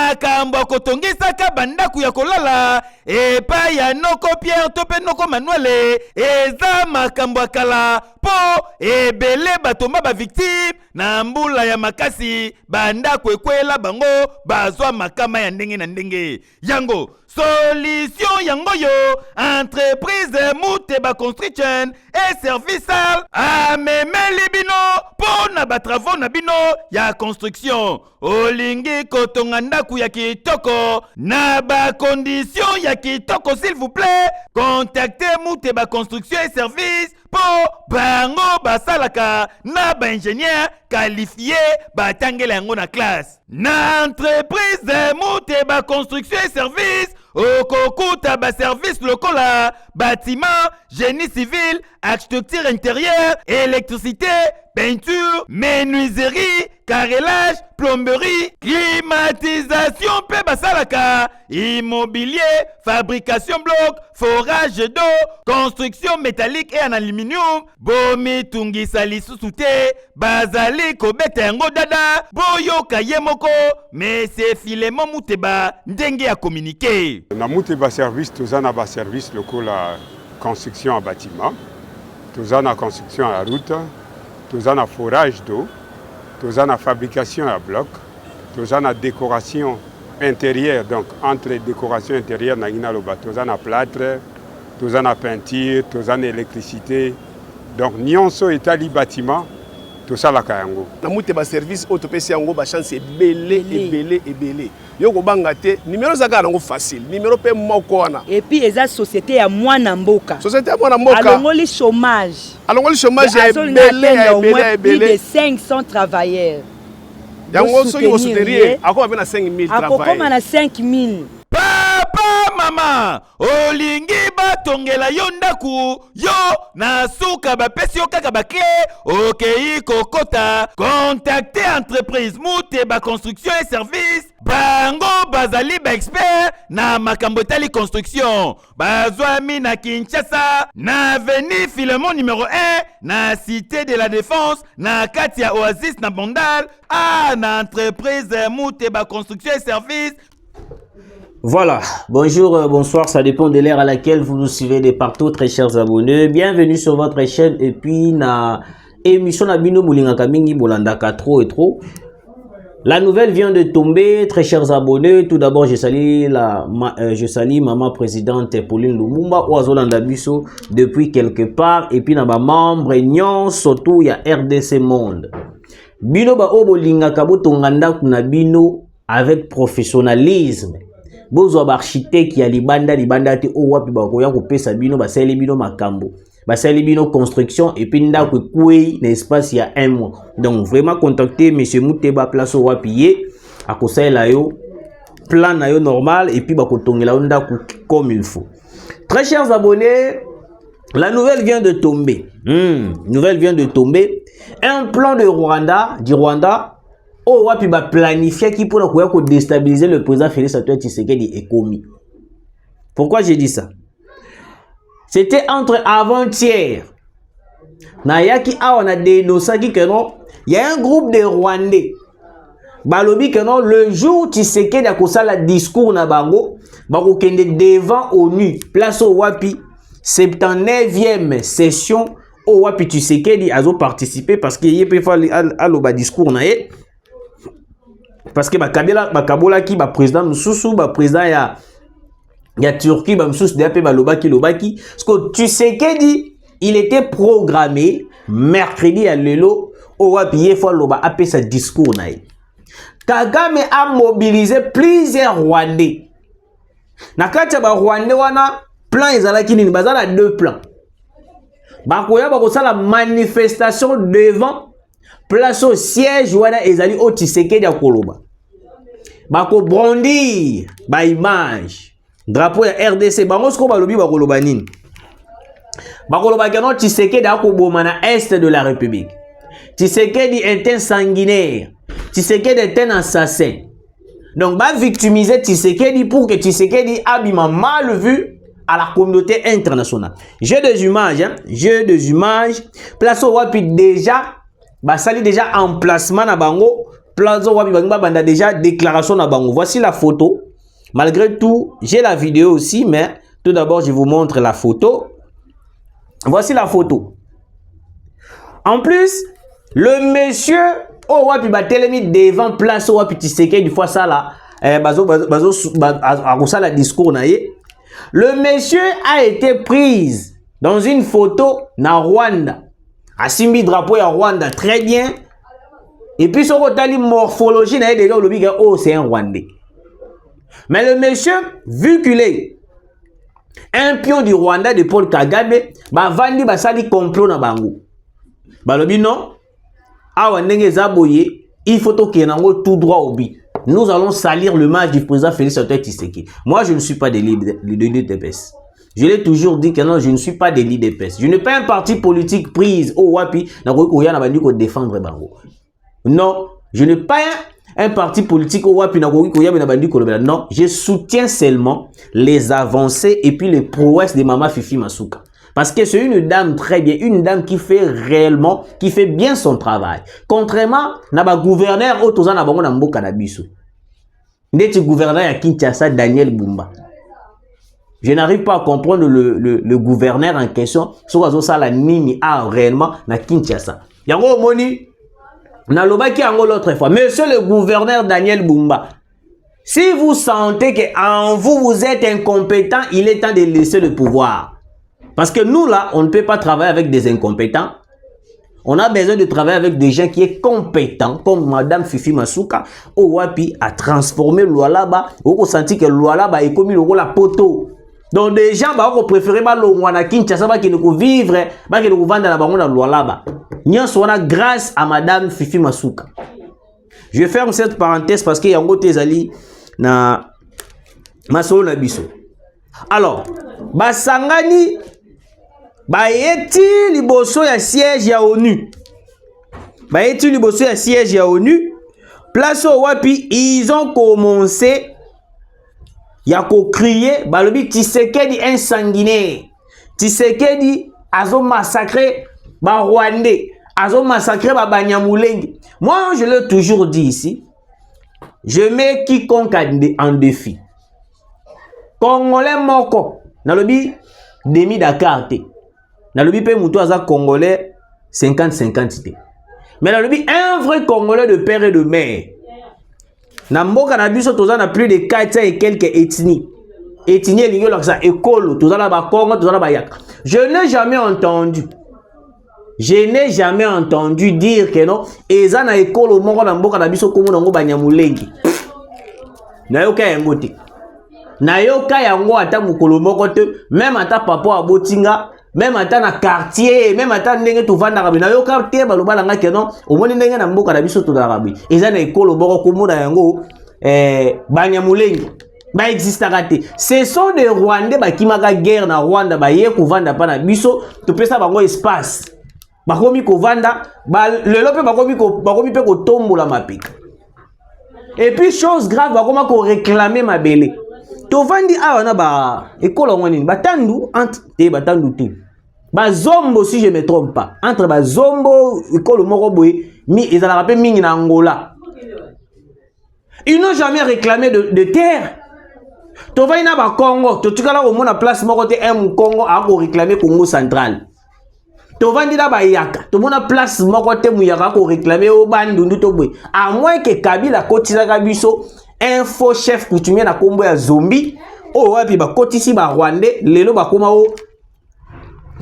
makambo kotongisaka bandaku ya kolala epai ya noko Pierre tope noko Manuele eza makambo akala po ebele batomba ba victime na mbula ya makasi bandaku ekwela bango bazwa makama ya ndenge na ndenge yango solution yango yo entreprise Muteba Construction et Service amemeli bino po na batravaux na bino ya construction olingi kotonga ndaku ya kitoko na ba condition ya kitoko s'il vous plaît contactez Muteba Construction et Service po bango basalaka na ba ingénieur qualifié batangela yango na classe na entreprise Muteba Construction et Service okokuta ba service lokola bâtiment génie civil architecture intérieure électricité peinture menuiserie carrelage plomberie climatisation pe basalaka immobilier fabrication bloc forage d'eau construction métallique et en aluminium bomi tungisa lisusu te bazali kobeta yango dada boyoka ye moko mais c'est Filemon Muteba ndenge ya communiquer na Muteba service tozana ba service lokola construction à bâtiment tozana construction à route tozana forage d'eau tozana fabrication à bloc tozana décoration intérieure donc entre décoration intérieure na ngina loba tozana plâtre tozana peinture tozana électricité donc nyonso etali bâtiment tosalaka yango na Muteba service autopesi yango ba chance ebele yoko banga te numéro zaka nango facile numéro pe moko wana et puis eza société ya mwana mboka alongoli chômage ebele 500 travailleurs yango soki o soutenir akoma pe na 5000 travailleurs akoma na 5000 papa mama olingi batongela yo ndaku yo na suka bapesi yo kaka bakle okei kokota contacter entreprise Muteba Construction et Service bango bazali ba expert na makambo tali construction bazwami na Kinshasa na avenue Filemon numéro 1 na cité de la défense na kati ya Oasis na Bondal na entreprise Muteba Construction et Service. Voilà, bonjour, bonsoir, ça dépend de l'heure à laquelle vous nous suivez de partout, très chers abonnés. Bienvenue sur votre chaîne et puis na émission Nabino Moulinga Kamingi Bolandaka trop et trop. La nouvelle vient de tomber, très chers abonnés. Tout d'abord, je salue maman présidente Pauline Lumumba ou Azolanda Bisso depuis quelque part et puis na ba membre nyon surtout il y a RDC Monde. Bino ba obolinga kabotonga ndaku na bino avec professionnalisme. Bozo architecte ya libanda te o wapi ba koya ko pesa bino ba sele bino makambo ba sele bino construction et puis ndako kwei na espace ya 1 mois. Donc vraiment contacter monsieur Muteba place o wapi ye akosela yo plan na yo normal et puis ba kotongela ndako comme il faut. Très chers abonnés, la nouvelle vient de tomber. Nouvelle vient de tomber. Un plan du Rwanda oh wapi ba planifier qui pour ko déstabiliser le président Félix Antoine Tshisekedi est commis. Pourquoi j'ai dit ça? C'était entre avant-hier. Na yaki a on a dénoncé que non, il y a un groupe de Rwandais. Balobi que non, le jour Tshisekedi a kosala discours na bango, ba ko kende devant ONU, place au wapi 79e session au wapi Tshisekedi a participé parce que y peut faire aloba discours na ye. Parce que Kabola qui président Moussou, président ya Turquie, Moussou DAP lobaki. Parce que tu sais qu'il dit, il était programmé mercredi à Lelo au wapiye fois loba apé sa discours naï. Kagame a mobilisé plusieurs Rwandais. Nakati ba Rwandais wana plan ezalaki nini bazala deux plans. Bakoya bakosala manifestation devant place au siège wana ezali o Tshisekedi ya koloba. Bako brandir ba image drapeau ya RDC bango sko balobi bakoloba nini. Bakoloba kano Tshisekedi akoboma na est de la République. Tshisekedi est un sanguinaire. Tshisekedi est un assassin. Donc ba victimiser Tshisekedi pour que Tshisekedi abima mal vu à la communauté internationale. Jeu des images, jeu des images. Place au wapi déjà. Basali déjà en placement na bango Plazo Wapi Banda déjà déclaration na bango. Voici la photo. Malgré tout, j'ai la vidéo aussi, mais tout d'abord, je vous montre la photo. Voici la photo. En plus, le monsieur Wapi Batelemi devant place Wapi Tshisekedi du fois ça là, la discours na ye. Le monsieur a été pris dans une photo na Rwanda. Asimbi drapeau ya Rwanda très bien. Et puis son côté morphologie na déjà le oh c'est un Rwandais. Mais le monsieur vu qu'il est un pion du Rwanda de Paul Kagame, ba vandi ba sali complot na bango. Ba lobi non. Awa ndenge zaboye, il faut toke nango tout droit au but. Nous allons salir le match du président Félix Antoine Tshisekedi. Moi, je ne suis pas de l'IDPS. Je l'ai toujours dit que non, je ne suis pas de l'IDPS. Je n'ai pas un parti politique prise au Wapi na ko défendre bango. Non, je n'ai pas un parti politique au Wapi na ko non, je soutiens seulement les avancées et puis les prouesses de Mama Fifi Masuka. Parce que c'est une dame très bien, une dame qui fait réellement, qui fait bien son travail. Contrairement à gouverneur autour na bango na mboka na biso. Ndeti gouverneur ya Kinshasa Daniel Bumba. Je n'arrive pas à comprendre le gouverneur en question. Sokazo sala nini a réellement na Kinshasa. Yango moni na lobaki yango l'autre fois. Monsieur le gouverneur Daniel Bumba, si vous sentez que en vous vous êtes incompétent, il est temps de laisser le pouvoir. Parce que nous, là, on ne peut pas travailler avec des incompétents. On a besoin de travailler avec des gens qui sont compétents, comme Madame Fifi Masuka, au Wapi, a transformé Lualaba, au senti que Lualaba est comme la poteau. Donc, des gens, qui préfèrent le Kinshasa, qui nous vivre, qui nous vendent la banque de Lualaba. Nous sommes grâce à Madame Fifi Masuka. Je ferme cette parenthèse parce qu'il y a un autre Zali na Masolo Nabiso. Alors, Basangani. Baeti liboso ya siège ya ONU. Baeti liboso ya siège ya ONU. Place au Wapi, ils ont commencé ya ko crier balobi Tshisekedi un sanguinaire. Tshisekedi azo massacré ba Rwandais, azo massacré ba Banyamulenge. Moi, je l'ai toujours dit ici. Je mets quiconque en défi. Congolais moko, nalobi demi Dakar te. Na lobi pe muto aza congolais 50-50. Mais na lobi un vrai congolais de père et de mère. Na mboka na biso toza na plus de 400 et quelques ethnies. Ethnie lingo laksa ekolo, toza na ba Congo, toza na ba Yaka. Je n'ai jamais entendu dire que non, eza na ekolo moko na mboka na biso komo nango Banyamulenge. Na yoka yango te. Na yoka yango ata mukolo moko te, même ata papa abotinga. Même à na quartier, même à ndenge tu vanda kabi na yo quartier baloba langa kenon omoni ndenge na mboka na biso to da kabi eza na ekolo boko komona yango Banyamulenge ba existaka te. Ce sont des Rwandais ba kimaka guerre na Rwanda ba ye ko vanda pa na biso to pesa bango espace ba komi ko vanda ba lelo pe ba komi pe ko tombola mapika. Et puis chose grave ba koma ko réclamer mabele. Tovandi awana ba ekolo ngoni batandu entre te batandu te ba zombo si je me trompe pas entre ba zombo ekolo moko boye mi ezala rappel mingi na Angola. Ils n'ont jamais réclamé de terre. Tovandi na ba Congo to tukala ko mona place moko te un Congo a ko réclamer Congo central. Tovandi na ba Yaka to mona place moko te mu Yaka ko réclamer o bandundu to boye à moins que Kabila kotisa ka biso un faux chef coutumier na kombo ya zombie o wapi ba kotisi ba Rwandais lelo ba koma o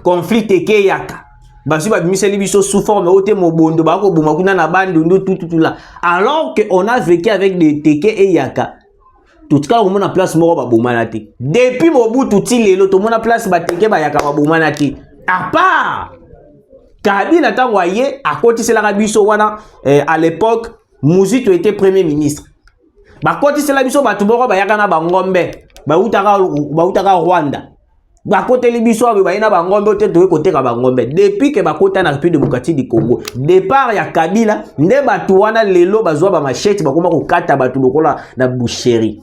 conflit teke Yaka basi ba miseli biso sous forme ote mobondo ba ko boma kuna na bandundu tout là alors que on a vécu avec des teke et Yaka tout cas on a place moko ba bomana te depuis Mobutu ti lelo to mona place ba teke ba Yaka ba bomana te à part Kabila tango aye a kotisi la biso wana à l'époque Mouzito était premier ministre. Bakoti c'est la biso batuboko bayaka na bangombe bautaka Rwanda bakote libiso bayina bangombe oteto côté ka bangombe depuis que bakota na République démocratique du Congo départ ya Kabila nde batu wana lelo bazwa ba machette bakoma ko kata batu lokola na boucherie.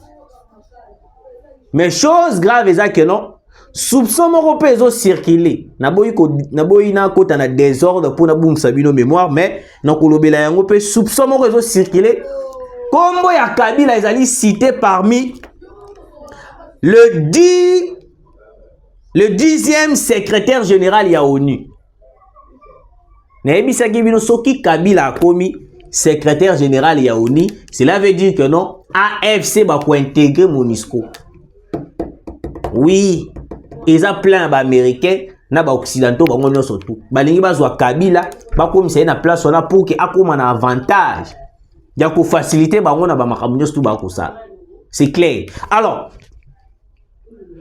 Mais chose grave eza que non soupçon moko pe ezo circuler na boyi na kota na désordre pour na bungisa bino mémoire mais na kolobela yango pe soupçon moko ezo circuler kombo ya Kabila ezali cité parmi le 10e secrétaire général ya ONU. Naebisaki bino soki Kabila akomi secrétaire général ya ONU, cela veut dire que non, AFC va intégrer MONUSCO. Oui, ils ont plein d'Américains, na ba occidentaux bango nyonso tout. Balingi bazwa Kabila, ba komisa na place wana pour que akoma na avantage. Ya ko faciliter bango na ba makambo nyonso tout ba ko ça. C'est clair. Alors,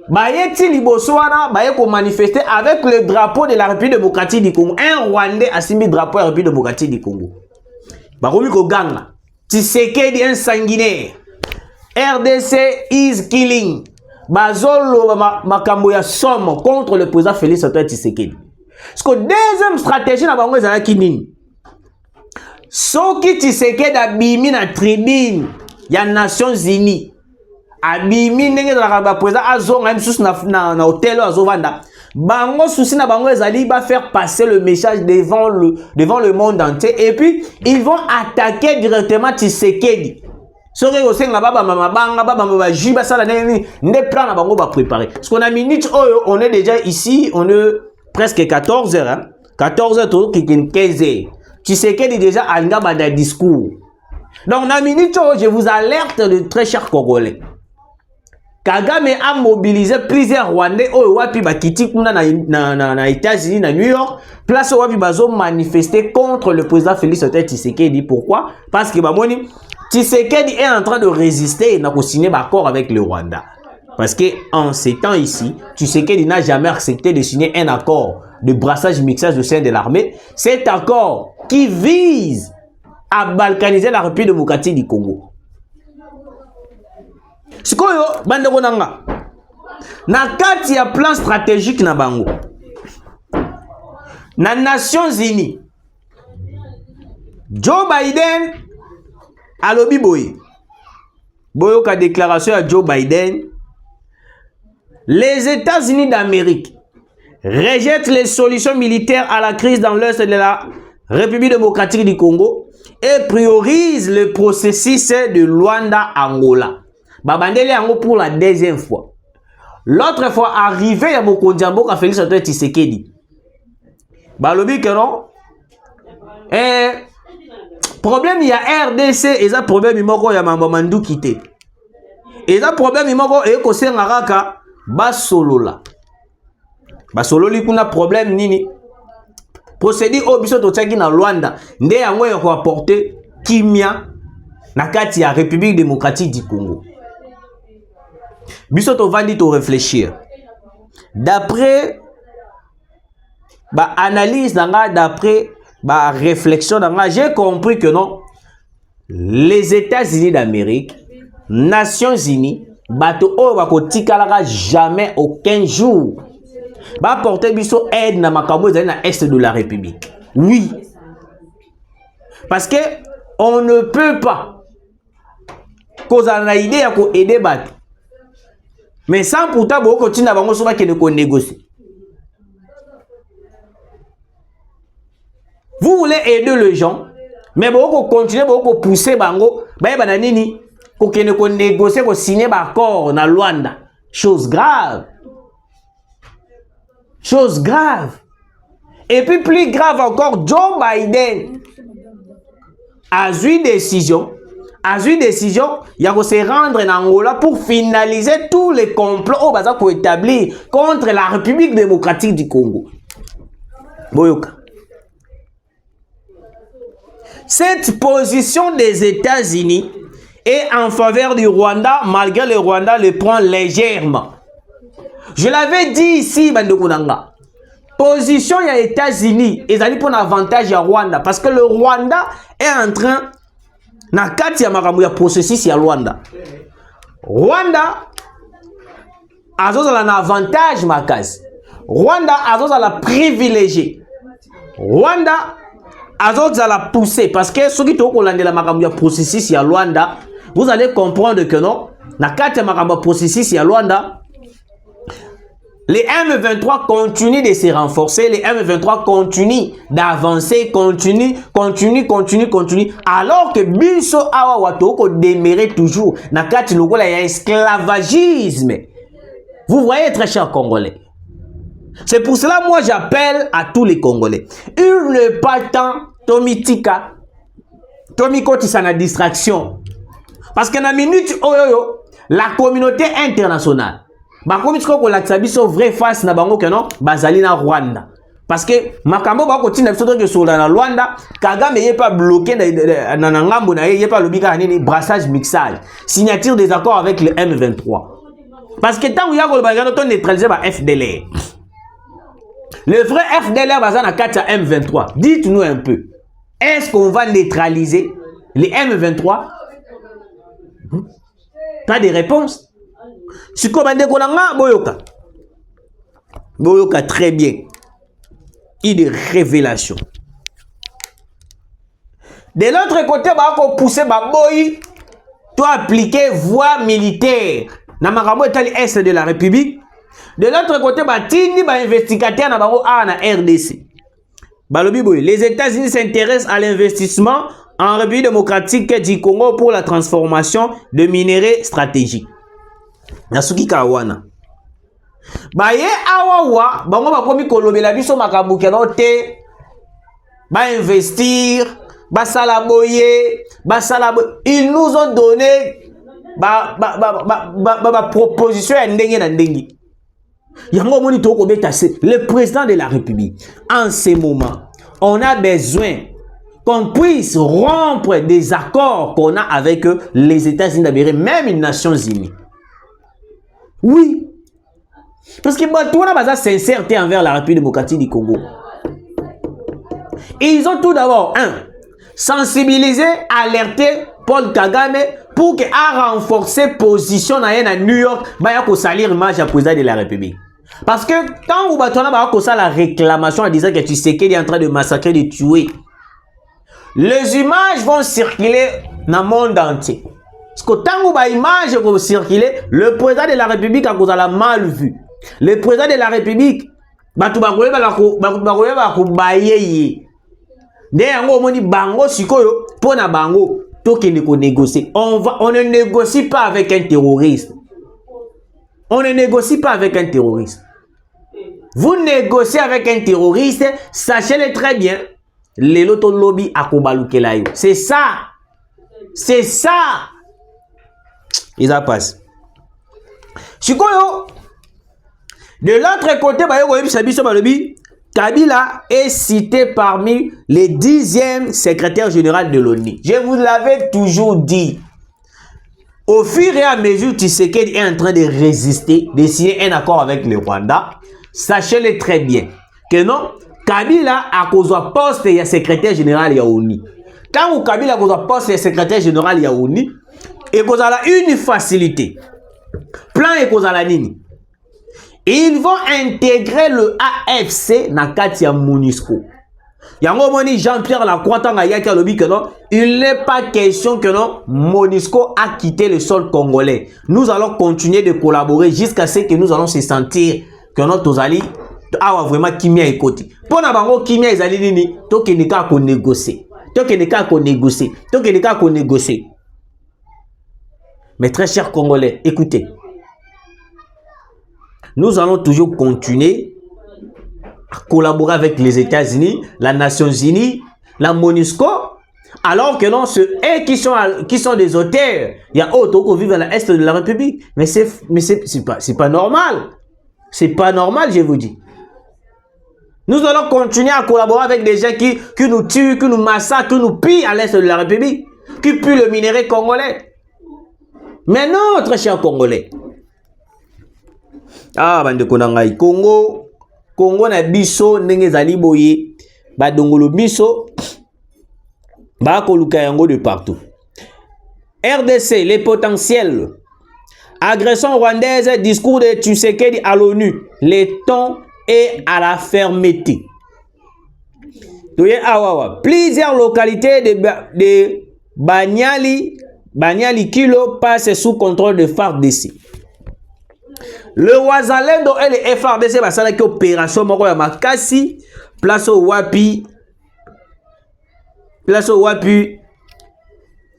Bayeti Libosoana, Bayeko manifester avec le drapeau de la République démocratique du Congo. Un Rwandais a signé le drapeau de la République démocratique du Congo. Baromi Koganga, Tshisekedi un sanguinaire. RDC is killing. Bazolo makambo ya somme contre le président Félix Antoine Tshisekedi. Parce que deuxième stratégie na bango ezala kinini. Soki Tshisekedi abimi na tribune ya Nations Unies. Abimi ndenge la président azonga msusu na hôtel azovanda. Bango souci na bango ezali ba faire passer le message devant le monde entier et puis ils vont attaquer directement Tshisekedi. Soki osenga baba mama banga baba mama jiba sala ne plan na bango ba préparer. Parce qu'on a minute on est déjà ici, on est presque 14 heures hein. 14 heures tout qui 15 heures. Tshisekedi déjà anga bada discours. Donc na minute je vous alerte de très chers Congolais. Kagame a mobilisé plusieurs Rwandais au wapi bakiti kuna na États-Unis na New York place wapi bazo manifester contre le président Félix Antoine Tshisekedi. Pourquoi? Parce que bamoni Tshisekedi est en train de résister et n'a pas signé d'accord avec le Rwanda. Parce que en ces temps ici, Tshisekedi n'a jamais accepté de signer un accord de brassage mixage au sein de l'armée. Cet accord qui vise à balkaniser la République démocratique du Congo. Sikoyo bandeko nanga na kati ya plan stratégique na bango na Nations Unies Joe Biden alobi boyo ka déclaration à Joe Biden. Les États-Unis d'Amérique rejettent les solutions militaires à la crise dans l'est de la République démocratique du Congo et priorisent le processus de Luanda-Angola. Babandele yango pour la deuxième fois. L'autre fois arrivé ya Mokondiambo ka Félix Antoine Tshisekedi. Balobi que non. Problème il y a RDC et ça problème moko ya Mambandu quitté. Et ça problème moko e ko sengaka basolola. Basololi kuna problème nini? Procédé au biso to tsaki na Luanda nde yango ya ko apporter kimia na kati ya République démocratique du Congo. Bisoto vandi to réfléchir. D'après analyse d'après réflexion j'ai compris que non, les États-Unis d'Amérique, Nations Unies, bato o bako tikalaka jamais aucun jour. Ba porter biso aide na makambo ezali na est de la République. Oui. Parce que on ne peut pas cause na idée ya ko aider bato. Mais sans pourtant, vous continuez à négocier. Vous voulez aider les gens, mais vous continuez à pousser bango, bananini, pour négocier, pour signer un accord dans Luanda. Chose grave. Chose grave. Et puis plus grave encore, Joe Biden a eu décision. Il y a se rendre en Angola pour finaliser tous les complots au bazar pour établir contre la République démocratique du Congo. Boyoka. Cette position des États-Unis est en faveur du Rwanda, malgré le Rwanda le prend légèrement. Je l'avais dit ici, Bandokunanga. Position des États-Unis, ils allaient pour un avantage à Rwanda, parce que le Rwanda est en train na kati ya makambo ya processus ya Rwanda. Rwanda azozala na avantage makasi. Rwanda azozala privilégié. Rwanda azozala poussé parce que soki to kolandela makambo ya processus ya Rwanda, vous allez comprendre que non, na kati ya makambo ya processus ya Rwanda, Les M23 continuent de se renforcer, les M23 continuent d'avancer, continuent, alors que biso awa watoko demeure toujours na kati lokola ya esclavagisme. Vous voyez, très chers Congolais. C'est pour cela, moi, j'appelle à tous les Congolais. Il n'est pas temps, Tomitika, Tomikoti, ça na distraction. Parce que na minute, la communauté internationale, ba communauté ko la tsabiso vrai face na bango que non, bazali na Rwanda. Parce que makambo ba kotina biso que sur la Rwanda, Kagame yé pas bloqué na ngambo na yé pas lobika nini brassage mixage, signature des accords avec le M23. Parce que tant où y a ko neutraliser ba FDLR. Le vrai FDLR bazana 4 à M23. Dites-nous un peu. Est-ce qu'on va neutraliser les M23? Pas de réponse. Si comme Boyoka. Boyoka très bien. Il y a des révélations. De l'autre côté, on pousse Baboyi. Toi appliquer voie militaire. Dans l'Est de la République. De l'autre côté, Tini ba investigateur na bango a na RDC. Balobi boy, les États-Unis s'intéressent à l'investissement en République démocratique du Congo pour la transformation de minerais stratégiques. Nasuki Kawana. Baye awawa, bango ba komi kolobela biso makambu keno te. Ba investir, ba salaboye, ils nous ont donné ba proposition ya ndenge na ndenge. Le président de la République, en ces moments, on a besoin qu'on puisse rompre des accords qu'on a avec les États-Unis d'Amérique, même les Nations Unies. Oui. Parce que tout le monde a sincérité envers la République démocratique du Congo. Et ils ont tout d'abord, sensibiliser, alerter Paul Kagame pour qu'il a renforcé position à New York, pour salir l'image du président de la République. Parce que quand vous battez la réclamation en disant que tu sais qu'il est en train de massacrer, de tuer, les images vont circuler dans le monde entier. Parce que tant que les images vont circuler, le président de la République a mal vu. Le président de la République, on ne négocie pas avec un terroriste. On ne négocie pas avec un terroriste. Vous négociez avec un terroriste, sachez-le très bien. Les loto lobby à Kobalukelayo. C'est ça. C'est ça. Ils en passent. Chikoyo. De l'autre côté, Kabila est cité parmi les 10e secrétaire général de l'ONU. Je vous l'avais toujours dit. Au fur et à mesure, Tshisekedi est en train de résister, de signer un accord avec le Rwanda. Sachez-le très bien que non, Kabila a causé poste de secrétaire général de l'ONU. Quand Kabila a causé poste de secrétaire général de l'ONU, il a une facilité. Plan et cause la nini. Ils vont intégrer le AFC dans Katia Monusco. Jean-Pierre Lacroix, il n'est pas question que non, MONUSCO a quitté le sol congolais. Nous allons continuer de collaborer jusqu'à ce que nous allons se sentir que notre ali a vraiment kimia écouté. Pour nous, kimia est allé nini, tokenika ko négocier. Mais très chers Congolais, écoutez. Nous allons toujours continuer à collaborer avec les États-Unis, la Nations Unies, la MONUSCO, alors que non, ceux qui sont des auteurs, il y a autres qui vivent à l'Est de la République. Mais c'est pas normal. C'est pas normal, je vous dis. Nous allons continuer à collaborer avec des gens qui nous tuent, qui nous massacrent, qui nous pillent à l'Est de la République, qui pillent le minerai congolais. Mais non, très chers Congolais. Ah, bande konangai Congo na biso ndenge zali boye ba dongolo biso ba koluka yango de partout. RDC, les potentiels. Agression rwandaise, discours de Tshisekedi à l'ONU. Le ton est à la fermeté. Plusieurs localités de Banyali Kilo passent sous contrôle de FARDC. Le Wazalendo et le FRDC basala ki opération moko ya makasi place au wapi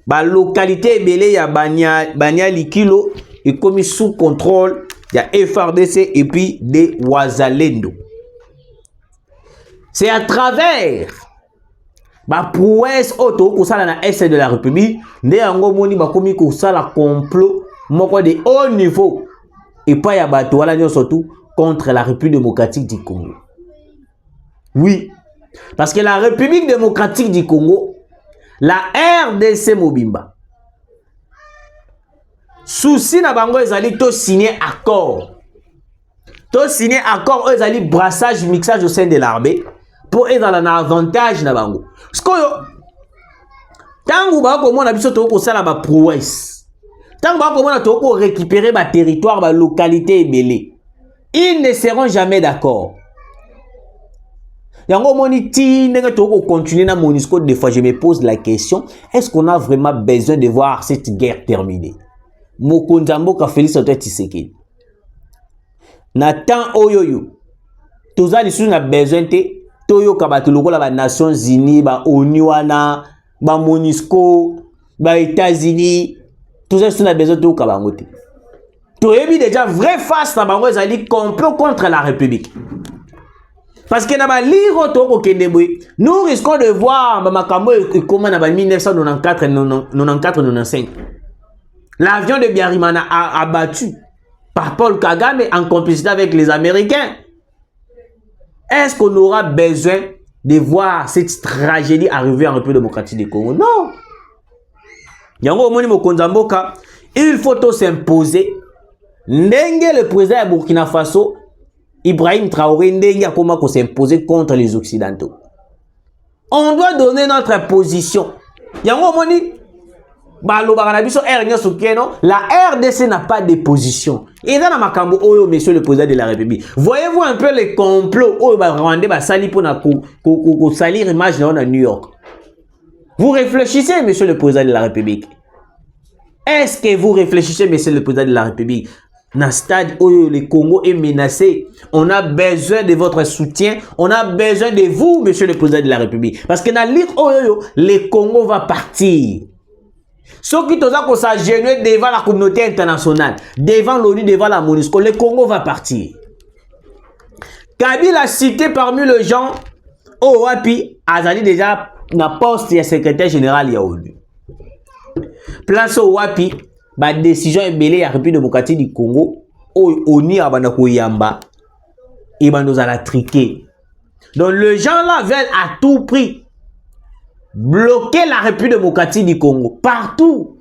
ba localité ebele ya Banya Likilo et commis sous contrôle ya FRDC et puis des Wazalendo. C'est à travers ba prouesse auto kosala na est de la République nde yango moni ba komi kosala complot moko de haut niveau et pas ya bato wala nyo surtout contre la République démocratique du Congo. Oui, parce que la République démocratique du Congo, la RDC Mobimba, souci na bango ezali to signer accord. To signer accord ezali brassage mixage au sein de l'armée pour être dans un avantage na bango. Parce que tangu ba ko mona biso to ko sala ba prouesse. Tant qu'on va récupérer ma territoire, ma localité ébélée, ils ne seront jamais d'accord. Yango moni ti ndenge toko continuer na MONUSCO. Des fois je me pose la question, est-ce qu'on a vraiment besoin de voir cette guerre terminée? Mokonzi Mboka Félix Antoine Tshisekedi. Nathan oyoyo. Toza lisu na besoin te toyo kabatu lokola ba Nations Unies, ba ONU wana, ba MONUSCO, ba États-Unis. Tout ça, on a besoin de Kabangote. Tu as vu déjà vrai face à Bango, ils ont dit complot contre la République. Parce que nous risquons de voir Makambo comment en 1994-95. L'avion de Biarimana a abattu par Paul Kagame en complicité avec les Américains. Est-ce qu'on aura besoin de voir cette tragédie arriver en République démocratique du Congo? Non. Yango omoni Mokonzi Mboka, il faut s'imposer. Ndenge le président de Burkina Faso, Ibrahim Traoré, ndenge akoma ko s'imposer contre les Occidentaux. On doit donner notre position. Yango omoni la RDC n'a pas de position. Et dans makambo oyo, monsieur le président de la République, voyez-vous un peu les complots oyo ba Rwandais ba sali pour na ko salir image na New York. Vous réfléchissez, monsieur le président de la République. Est-ce que vous réfléchissez, monsieur le président de la République? Dans le stade où le Congo est menacé, on a besoin de votre soutien. On a besoin de vous, monsieur le président de la République. Parce que dans le Congo va partir. Ceux qui ont s'agenouiller devant la communauté internationale, devant l'ONU, devant la MONUSCO, le Congo va partir. Kabila a cité parmi les gens, Wapi, Azali déjà na poste ya secrétaire général ya ONU. Place au Wapi, ba décision ébélée ya République démocratique du Congo, ONU abana koyamba, et ba nous ala triquer. Donc les gens là veulent à tout prix bloquer la République démocratique du Congo partout.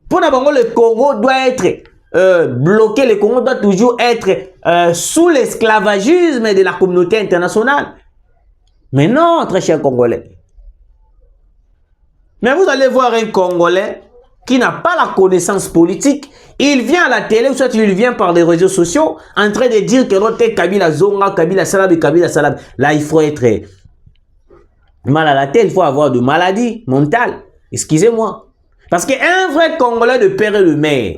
Pour n'abango le Congo doit être bloqué, le Congo doit toujours être sous l'esclavagisme de la communauté internationale. Mais non, très cher Congolais. Mais vous allez voir un Congolais qui n'a pas la connaissance politique. Il vient à la télé, ou soit il vient par les réseaux sociaux, en train de dire que l'autre est Kabila Zonga, Kabila Salab, Kabila Salab. Là, il faut être mal à la tête, il faut avoir de maladie mentale. Excusez-moi. Parce qu'un vrai Congolais de père et de mère,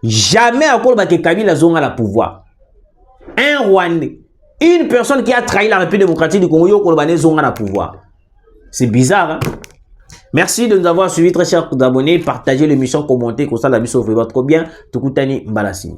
jamais encore que Kabila Zonga la pouvoir. Un Rwandais. Une personne qui a trahi la République démocratique du Congo, Yokolobane Zonga la pouvoir. C'est bizarre, hein? Merci de nous avoir suivis, très chers abonnés. Partagez l'émission, commentez, comme ça la mission fait trop bien. Tukutani Mbalasini.